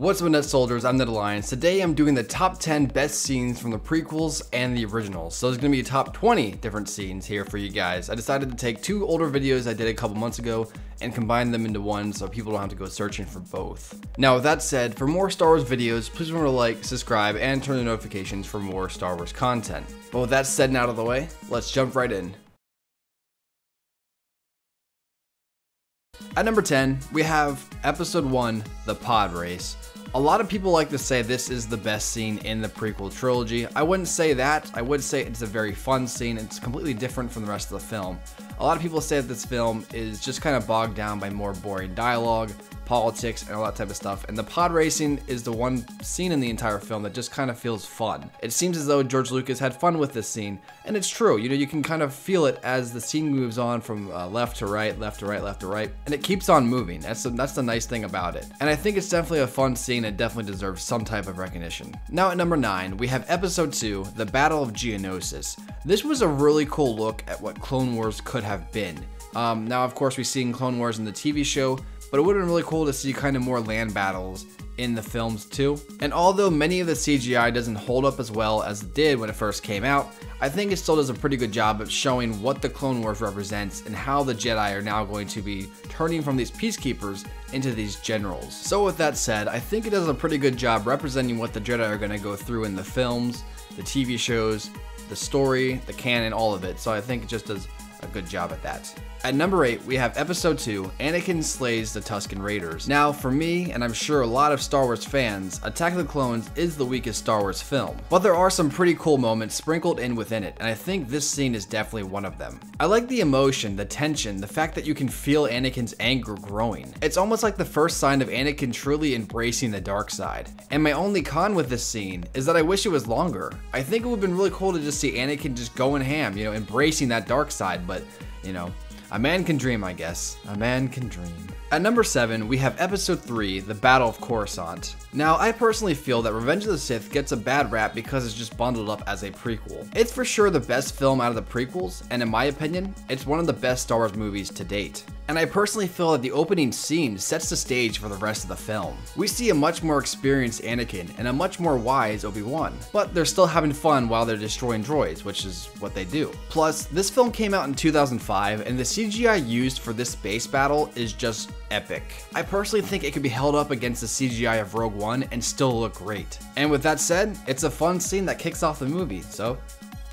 What's up, Net Soldiers? I'm Ned Alliance. Today I'm doing the top 10 best scenes from the prequels and the originals. So there's going to be a top 20 different scenes here for you guys. I decided to take two older videos I did a couple months ago and combine them into one so people don't have to go searching for both. Now with that said, for more Star Wars videos, please remember to like, subscribe, and turn on notifications for more Star Wars content. But with that said and out of the way, let's jump right in. At number 10, we have Episode 1, The Pod Race. A lot of people like to say this is the best scene in the prequel trilogy. I wouldn't say that. I would say it's a very fun scene. It's completely different from the rest of the film. A lot of people say that this film is just kind of bogged down by more boring dialogue, politics, and all that type of stuff, and the pod racing is the one scene in the entire film that just kind of feels fun. It seems as though George Lucas had fun with this scene, and it's true. You know, you can kind of feel it as the scene moves on from left to right, left to right, left to right, and it keeps on moving. That's the nice thing about it. And I think it's definitely a fun scene and definitely deserves some type of recognition. Now at number 9, we have Episode 2, The Battle of Geonosis. This was a really cool look at what Clone Wars could have been. Now of course we've seen Clone Wars in the TV show, but it would have been really cool to see kind of more land battles in the films too. And although many of the CGI doesn't hold up as well as it did when it first came out, I think it still does a pretty good job of showing what the Clone Wars represents and how the Jedi are now going to be turning from these peacekeepers into these generals. So with that said, I think it does a pretty good job representing what the Jedi are going to go through in the films, the TV shows, the story, the canon, all of it. So I think it just does a good job at that. At number 8, we have Episode 2, Anakin Slays the Tusken Raiders. Now, for me, and I'm sure a lot of Star Wars fans, Attack of the Clones is the weakest Star Wars film. But there are some pretty cool moments sprinkled in within it, and I think this scene is definitely one of them. I like the emotion, the tension, the fact that you can feel Anakin's anger growing. It's almost like the first sign of Anakin truly embracing the dark side. And my only con with this scene is that I wish it was longer. I think it would have been really cool to just see Anakin just going ham, you know, embracing that dark side, but, you know, a man can dream, I guess. A man can dream. At number 7, we have Episode 3, The Battle of Coruscant. Now, I personally feel that Revenge of the Sith gets a bad rap because it's just bundled up as a prequel. It's for sure the best film out of the prequels, and in my opinion, it's one of the best Star Wars movies to date. And I personally feel that the opening scene sets the stage for the rest of the film. We see a much more experienced Anakin and a much more wise Obi-Wan, but they're still having fun while they're destroying droids, which is what they do. Plus, this film came out in 2005, and the CGI used for this space battle is just epic. I personally think it could be held up against the CGI of Rogue One and still look great. And with that said, it's a fun scene that kicks off the movie, so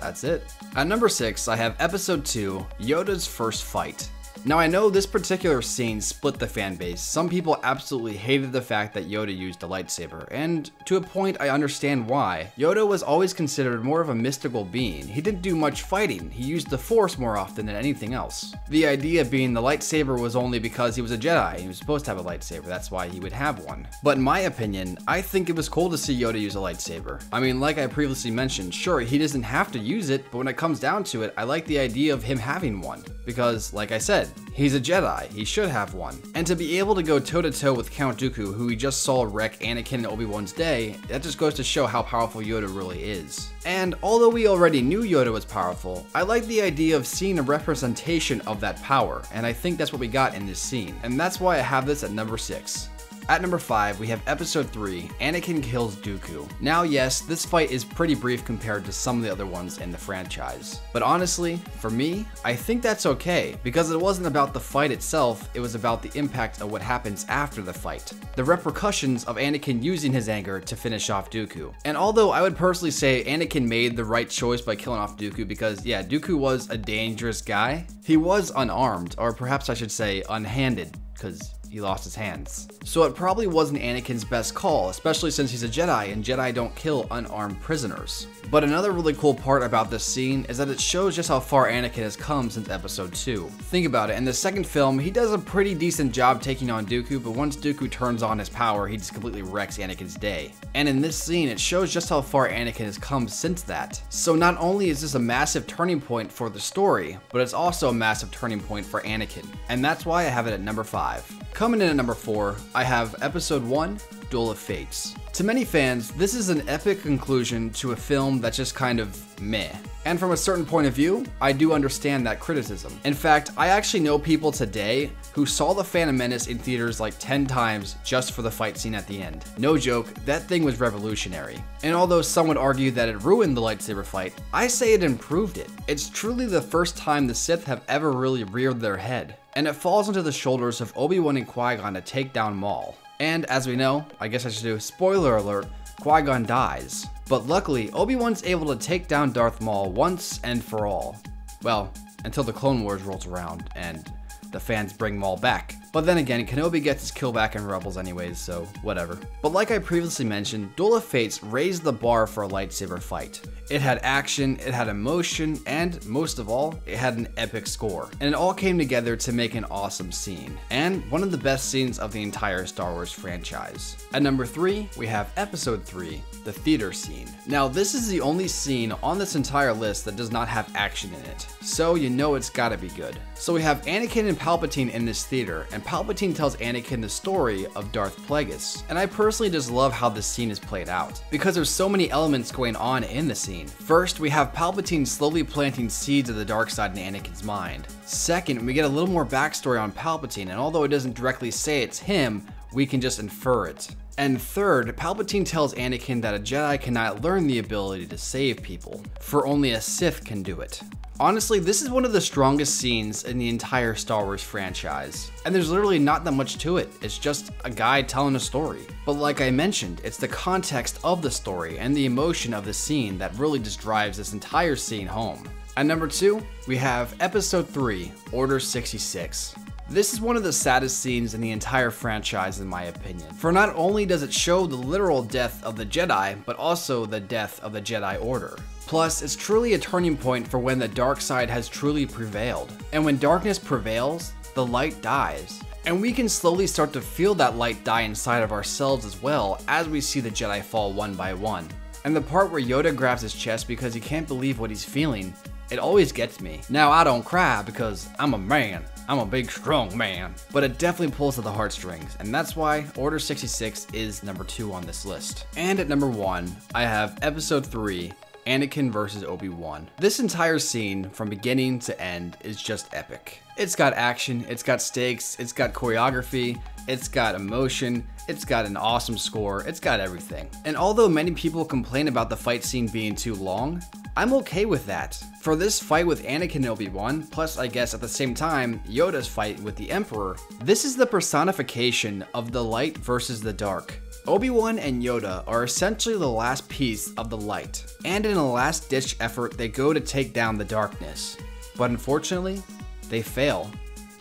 that's it. At number 6, I have Episode 2, Yoda's First Fight. Now I know this particular scene split the fan base. Some people absolutely hated the fact that Yoda used a lightsaber, and to a point I understand why. Yoda was always considered more of a mystical being. He didn't do much fighting, he used the Force more often than anything else. The idea being the lightsaber was only because he was a Jedi and he was supposed to have a lightsaber, that's why he would have one. But in my opinion, I think it was cool to see Yoda use a lightsaber. I mean, like I previously mentioned, sure, he doesn't have to use it, but when it comes down to it, I like the idea of him having one. Because, like I said, he's a Jedi, he should have one. And to be able to go toe-to-toe with Count Dooku, who we just saw wreck Anakin and Obi-Wan's day, that just goes to show how powerful Yoda really is. And although we already knew Yoda was powerful, I like the idea of seeing a representation of that power, and I think that's what we got in this scene. And that's why I have this at number 6. At number 5, we have Episode 3, Anakin Kills Dooku. Now yes, this fight is pretty brief compared to some of the other ones in the franchise. But honestly, for me, I think that's okay, because it wasn't about the fight itself, it was about the impact of what happens after the fight. The repercussions of Anakin using his anger to finish off Dooku. And although I would personally say Anakin made the right choice by killing off Dooku because yeah, Dooku was a dangerous guy, he was unarmed, or perhaps I should say unhanded, because he lost his hands. So it probably wasn't Anakin's best call, especially since he's a Jedi and Jedi don't kill unarmed prisoners. But another really cool part about this scene is that it shows just how far Anakin has come since Episode 2. Think about it, in the second film, he does a pretty decent job taking on Dooku, but once Dooku turns on his power, he just completely wrecks Anakin's day. And in this scene, it shows just how far Anakin has come since that. So not only is this a massive turning point for the story, but it's also a massive turning point for Anakin. And that's why I have it at number 5. Coming in at number 4, I have Episode 1, Duel of Fates. To many fans, this is an epic conclusion to a film that's just kind of meh. And from a certain point of view, I do understand that criticism. In fact, I actually know people today who saw The Phantom Menace in theaters like 10 times just for the fight scene at the end. No joke, that thing was revolutionary. And although some would argue that it ruined the lightsaber fight, I say it improved it. It's truly the first time the Sith have ever really reared their head. And it falls onto the shoulders of Obi-Wan and Qui-Gon to take down Maul. And as we know, I guess I should do spoiler alert, Qui-Gon dies. But luckily, Obi-Wan's able to take down Darth Maul once and for all. Well, until the Clone Wars rolls around and the fans bring Maul back. But then again, Kenobi gets his kill back in Rebels anyways, so whatever. But like I previously mentioned, Duel of Fates raised the bar for a lightsaber fight. It had action, it had emotion, and most of all, it had an epic score. And it all came together to make an awesome scene. And one of the best scenes of the entire Star Wars franchise. At number 3, we have Episode 3, the theater scene. Now, this is the only scene on this entire list that does not have action in it. So you know it's gotta be good. So we have Anakin and Palpatine in this theater, and Palpatine tells Anakin the story of Darth Plagueis. And I personally just love how this scene is played out, because there's so many elements going on in the scene. First, we have Palpatine slowly planting seeds of the dark side in Anakin's mind. Second, we get a little more backstory on Palpatine, and although it doesn't directly say it's him, we can just infer it. And third, Palpatine tells Anakin that a Jedi cannot learn the ability to save people, for only a Sith can do it. Honestly, this is one of the strongest scenes in the entire Star Wars franchise, and there's literally not that much to it. It's just a guy telling a story. But like I mentioned, it's the context of the story and the emotion of the scene that really just drives this entire scene home. At number 2, we have Episode 3, Order 66. This is one of the saddest scenes in the entire franchise in my opinion, for not only does it show the literal death of the Jedi, but also the death of the Jedi Order. Plus, it's truly a turning point for when the dark side has truly prevailed. And when darkness prevails, the light dies. And we can slowly start to feel that light die inside of ourselves as well as we see the Jedi fall one by one. And the part where Yoda grabs his chest because he can't believe what he's feeling, it always gets me. Now, I don't cry because I'm a man. I'm a big, strong man. But it definitely pulls at the heartstrings, and that's why Order 66 is number 2 on this list. And at number 1, I have Episode 3, Anakin vs. Obi-Wan. This entire scene, from beginning to end, is just epic. It's got action, it's got stakes, it's got choreography, it's got emotion, it's got an awesome score, it's got everything. And although many people complain about the fight scene being too long, I'm okay with that. For this fight with Anakin and Obi-Wan, plus I guess at the same time, Yoda's fight with the Emperor, this is the personification of the light versus the dark. Obi-Wan and Yoda are essentially the last piece of the light, and in a last-ditch effort they go to take down the darkness. But unfortunately, they fail.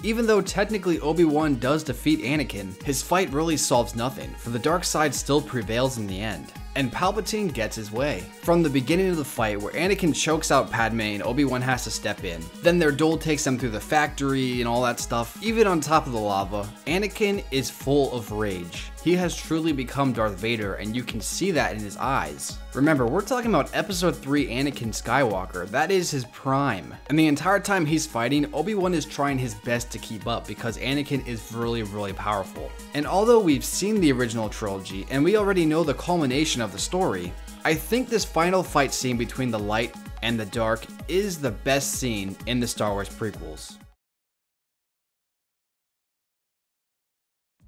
Even though technically Obi-Wan does defeat Anakin, his fight really solves nothing, for the dark side still prevails in the end. And Palpatine gets his way. From the beginning of the fight, where Anakin chokes out Padme and Obi-Wan has to step in. Then their duel takes them through the factory and all that stuff. Even on top of the lava, Anakin is full of rage. He has truly become Darth Vader, and you can see that in his eyes. Remember, we're talking about Episode 3 Anakin Skywalker. That is his prime. And the entire time he's fighting, Obi-Wan is trying his best to keep up because Anakin is really powerful. And although we've seen the original trilogy, and we already know the culmination of the story, I think this final fight scene between the light and the dark is the best scene in the Star Wars prequels.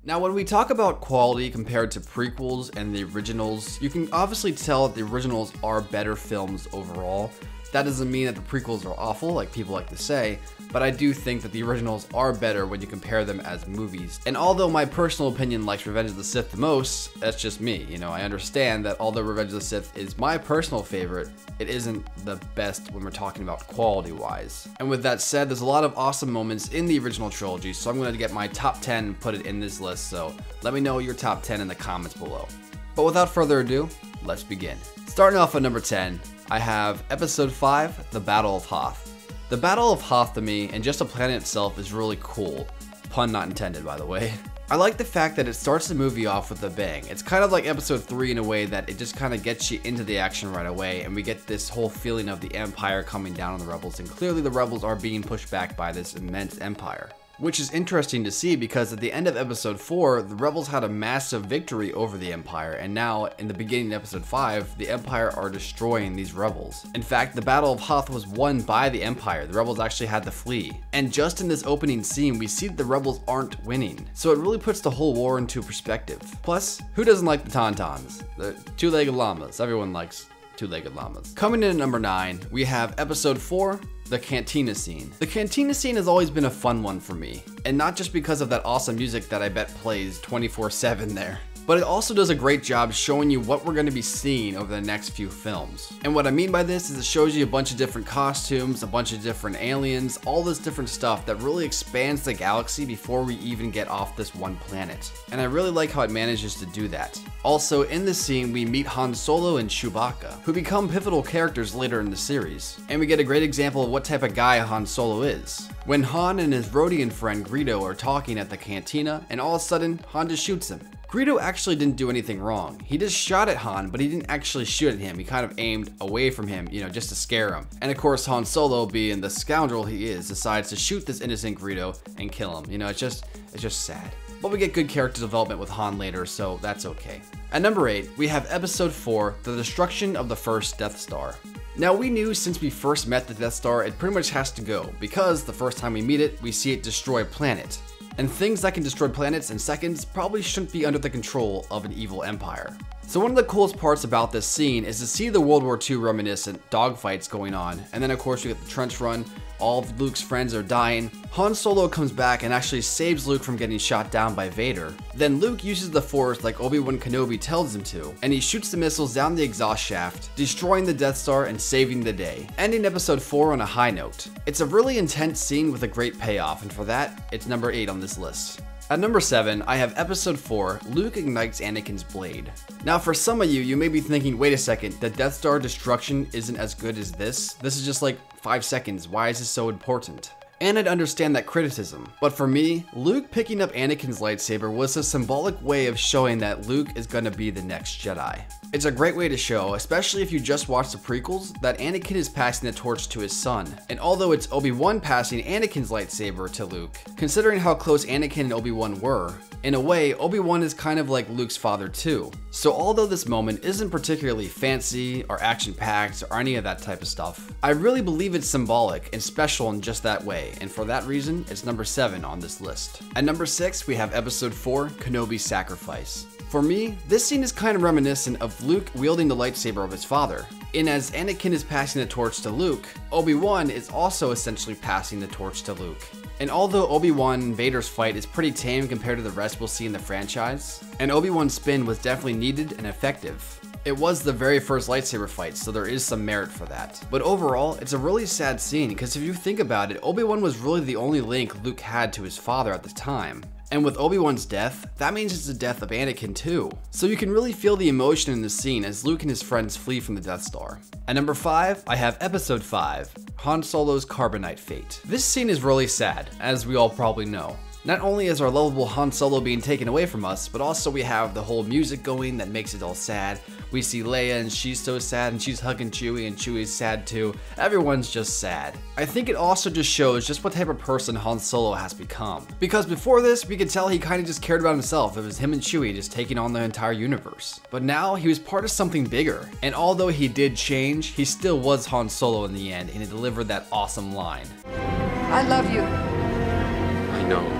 Now, when we talk about quality compared to prequels and the originals, you can obviously tell that the originals are better films overall. That doesn't mean that the prequels are awful, like people like to say, but I do think that the originals are better when you compare them as movies. And although my personal opinion likes Revenge of the Sith the most, that's just me. You know, I understand that although Revenge of the Sith is my personal favorite, it isn't the best when we're talking about quality-wise. And with that said, there's a lot of awesome moments in the original trilogy, so I'm going to get my top 10 and put it in this list, so let me know your top 10 in the comments below. But without further ado, let's begin. Starting off at number 10, I have Episode 5, The Battle of Hoth. The Battle of Hoth to me, and just the planet itself, is really cool. Pun not intended, by the way. I like the fact that it starts the movie off with a bang. It's kind of like Episode 3 in a way that it just kind of gets you into the action right away, and we get this whole feeling of the Empire coming down on the Rebels, and clearly the Rebels are being pushed back by this immense Empire. Which is interesting to see because at the end of episode 4, the rebels had a massive victory over the Empire, and now in the beginning of episode 5, the Empire are destroying these rebels. In fact, the Battle of Hoth was won by the Empire. The rebels actually had to flee. And just in this opening scene, we see that the rebels aren't winning. So it really puts the whole war into perspective. Plus, who doesn't like the Tauntauns? The two-legged llamas. Everyone likes two-legged llamas. Coming in at number 9, we have episode 4, the Cantina scene. The Cantina scene has always been a fun one for me, and not just because of that awesome music that I bet plays 24/7 there, but it also does a great job showing you what we're going to be seeing over the next few films. And what I mean by this is it shows you a bunch of different costumes, a bunch of different aliens, all this different stuff that really expands the galaxy before we even get off this one planet. And I really like how it manages to do that. Also, in this scene, we meet Han Solo and Chewbacca, who become pivotal characters later in the series. And we get a great example of what type of guy Han Solo is. When Han and his Rodian friend Greedo are talking at the cantina, and all of a sudden, Han just shoots him. Greedo actually didn't do anything wrong. He just shot at Han, but he didn't actually shoot at him. He kind of aimed away from him, just to scare him. And of course, Han Solo, being the scoundrel he is, decides to shoot this innocent Greedo and kill him. It's just sad. But we get good character development with Han later, so that's okay. At number 8, we have episode 4, the destruction of the first Death Star. Now, we knew since we first met the Death Star, it pretty much has to go, because the first time we meet it, we see it destroy a planet. And things that can destroy planets in seconds probably shouldn't be under the control of an evil empire. So one of the coolest parts about this scene is to see the World War II reminiscent dogfights going on, and then of course you get the trench run, all of Luke's friends are dying, Han Solo comes back and actually saves Luke from getting shot down by Vader. Then Luke uses the Force like Obi-Wan Kenobi tells him to, and he shoots the missiles down the exhaust shaft, destroying the Death Star and saving the day, ending episode 4 on a high note. It's a really intense scene with a great payoff, and for that, it's number 8 on this list. At number 7, I have episode 4, Luke ignites Anakin's blade. Now for some of you may be thinking, wait a second, the Death Star destruction isn't as good as this? This is just like 5 seconds, why is this so important? And I'd understand that criticism, but for me, Luke picking up Anakin's lightsaber was a symbolic way of showing that Luke is gonna be the next Jedi. It's a great way to show, especially if you just watch the prequels, that Anakin is passing the torch to his son. And although it's Obi-Wan passing Anakin's lightsaber to Luke, considering how close Anakin and Obi-Wan were, in a way, Obi-Wan is kind of like Luke's father too. So although this moment isn't particularly fancy or action-packed or any of that type of stuff, I really believe it's symbolic and special in just that way, and for that reason, it's number 7 on this list. At number 6, we have episode 4, Kenobi's Sacrifice. For me, this scene is kind of reminiscent of Luke wielding the lightsaber of his father. And as Anakin is passing the torch to Luke, Obi-Wan is also essentially passing the torch to Luke. And although Obi-Wan and Vader's fight is pretty tame compared to the rest we'll see in the franchise, and Obi-Wan's spin was definitely needed and effective. It was the very first lightsaber fight, so there is some merit for that. But overall, it's a really sad scene because if you think about it, Obi-Wan was really the only link Luke had to his father at the time. And with Obi-Wan's death, that means it's the death of Anakin too. So you can really feel the emotion in the scene as Luke and his friends flee from the Death Star. At number 5, I have episode 5, Han Solo's Carbonite fate. This scene is really sad, as we all probably know. Not only is our lovable Han Solo being taken away from us, but also we have the whole music going that makes it all sad. We see Leia and she's so sad and she's hugging Chewie and Chewie's sad too. Everyone's just sad. I think it also just shows just what type of person Han Solo has become. Because before this, we could tell he kind of just cared about himself. It was him and Chewie just taking on the entire universe. But now he was part of something bigger. And although he did change, he still was Han Solo in the end, and he delivered that awesome line. I love you. I know.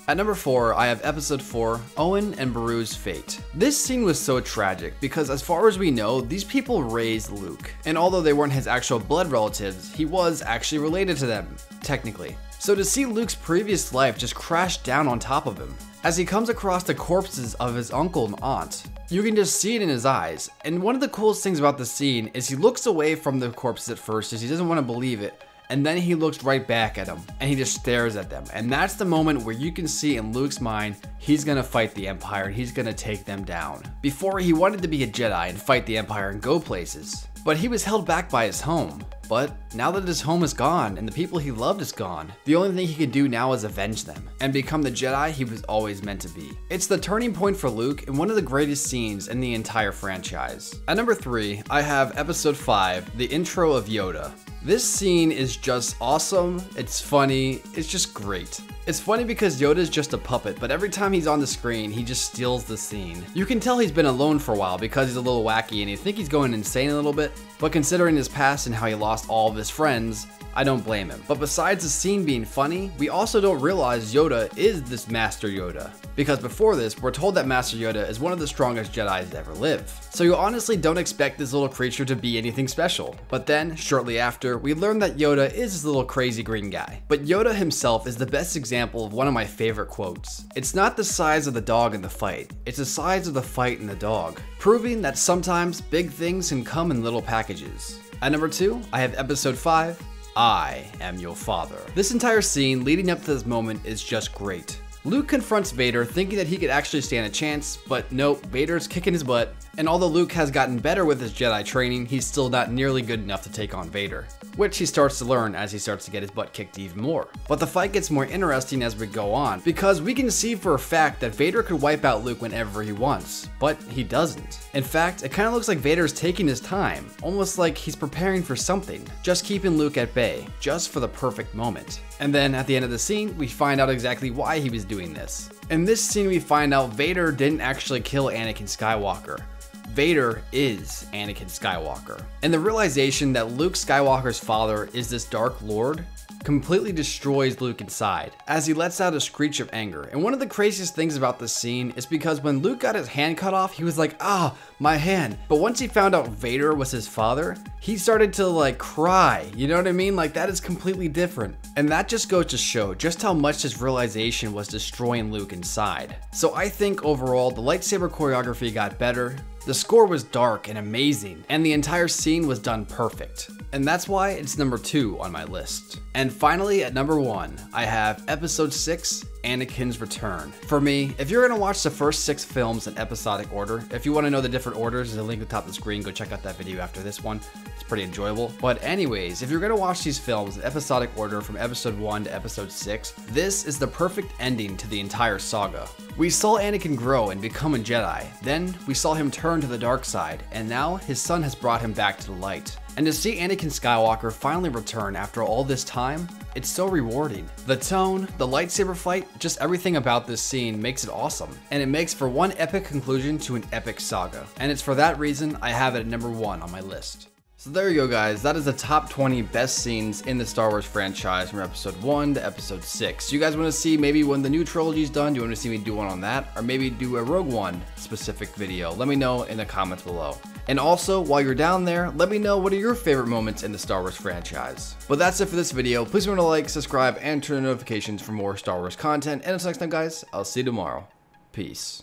At number 4, I have episode 4, Owen and Beru's fate. This scene was so tragic because as far as we know, these people raised Luke. And although they weren't his actual blood relatives, he was actually related to them, technically. So to see Luke's previous life just crash down on top of him, as he comes across the corpses of his uncle and aunt, you can just see it in his eyes. And one of the coolest things about the scene is he looks away from the corpses at first as he doesn't want to believe it. And then he looks right back at them and he just stares at them. And that's the moment where you can see in Luke's mind, he's gonna fight the Empire and he's gonna take them down. Before, he wanted to be a Jedi and fight the Empire and go places, but he was held back by his home. But now that his home is gone and the people he loved is gone, the only thing he can do now is avenge them and become the Jedi he was always meant to be. It's the turning point for Luke and one of the greatest scenes in the entire franchise. At number 3, I have episode 5, the intro of Yoda. This scene is just awesome, it's funny, it's just great. It's funny because Yoda's just a puppet, but every time he's on the screen, he just steals the scene. You can tell he's been alone for a while because he's a little wacky and you think he's going insane a little bit, but considering his past and how he lost all of his friends, I don't blame him. But besides the scene being funny, we also don't realize Yoda is this Master Yoda. Because before this, we're told that Master Yoda is one of the strongest Jedis to ever live. So you honestly don't expect this little creature to be anything special. But then, shortly after, we learn that Yoda is this little crazy green guy. But Yoda himself is the best example of one of my favorite quotes. It's not the size of the dog in the fight, it's the size of the fight in the dog. Proving that sometimes big things can come in little packages. At number 2, I have episode 5, I am your father. This entire scene leading up to this moment is just great. Luke confronts Vader thinking that he could actually stand a chance, but nope, Vader's kicking his butt, and although Luke has gotten better with his Jedi training, he's still not nearly good enough to take on Vader, which he starts to learn as he starts to get his butt kicked even more. But the fight gets more interesting as we go on, because we can see for a fact that Vader could wipe out Luke whenever he wants, but he doesn't. In fact, it kind of looks like Vader's taking his time, almost like he's preparing for something, just keeping Luke at bay, just for the perfect moment. And then at the end of the scene, we find out exactly why he was doing this. In this scene, we find out Vader didn't actually kill Anakin Skywalker. Vader is Anakin Skywalker. And the realization that Luke Skywalker's father is this Dark Lord completely destroys Luke inside as he lets out a screech of anger. And one of the craziest things about this scene is because when Luke got his hand cut off, he was like, ah, my hand. But once he found out Vader was his father, he started to like cry. You know what I mean? Like that is completely different. And that just goes to show just how much this realization was destroying Luke inside. So I think overall, the lightsaber choreography got better. The score was dark and amazing, and the entire scene was done perfect. And that's why it's number 2 on my list. And finally, at number 1, I have episode 6, Anakin's Return. For me, if you're gonna watch the first 6 films in episodic order, if you wanna know the different orders, there's a link at the top of the screen, go check out that video after this one. It's pretty enjoyable. But anyways, if you're gonna watch these films in episodic order from episode 1 to episode 6, this is the perfect ending to the entire saga. We saw Anakin grow and become a Jedi, then we saw him turn to the dark side, and now his son has brought him back to the light. And to see Anakin Skywalker finally return after all this time, it's so rewarding. The tone, the lightsaber fight, just everything about this scene makes it awesome. And it makes for one epic conclusion to an epic saga. And it's for that reason I have it at number 1 on my list. So there you go guys, that is the top 20 best scenes in the Star Wars franchise from episode 1 to episode 6. You guys want to see maybe when the new trilogy is done, do you want to see me do one on that? Or maybe do a Rogue One specific video? Let me know in the comments below. And also, while you're down there, let me know what are your favorite moments in the Star Wars franchise. But that's it for this video. Please remember to like, subscribe, and turn on notifications for more Star Wars content. And until next time guys, I'll see you tomorrow. Peace.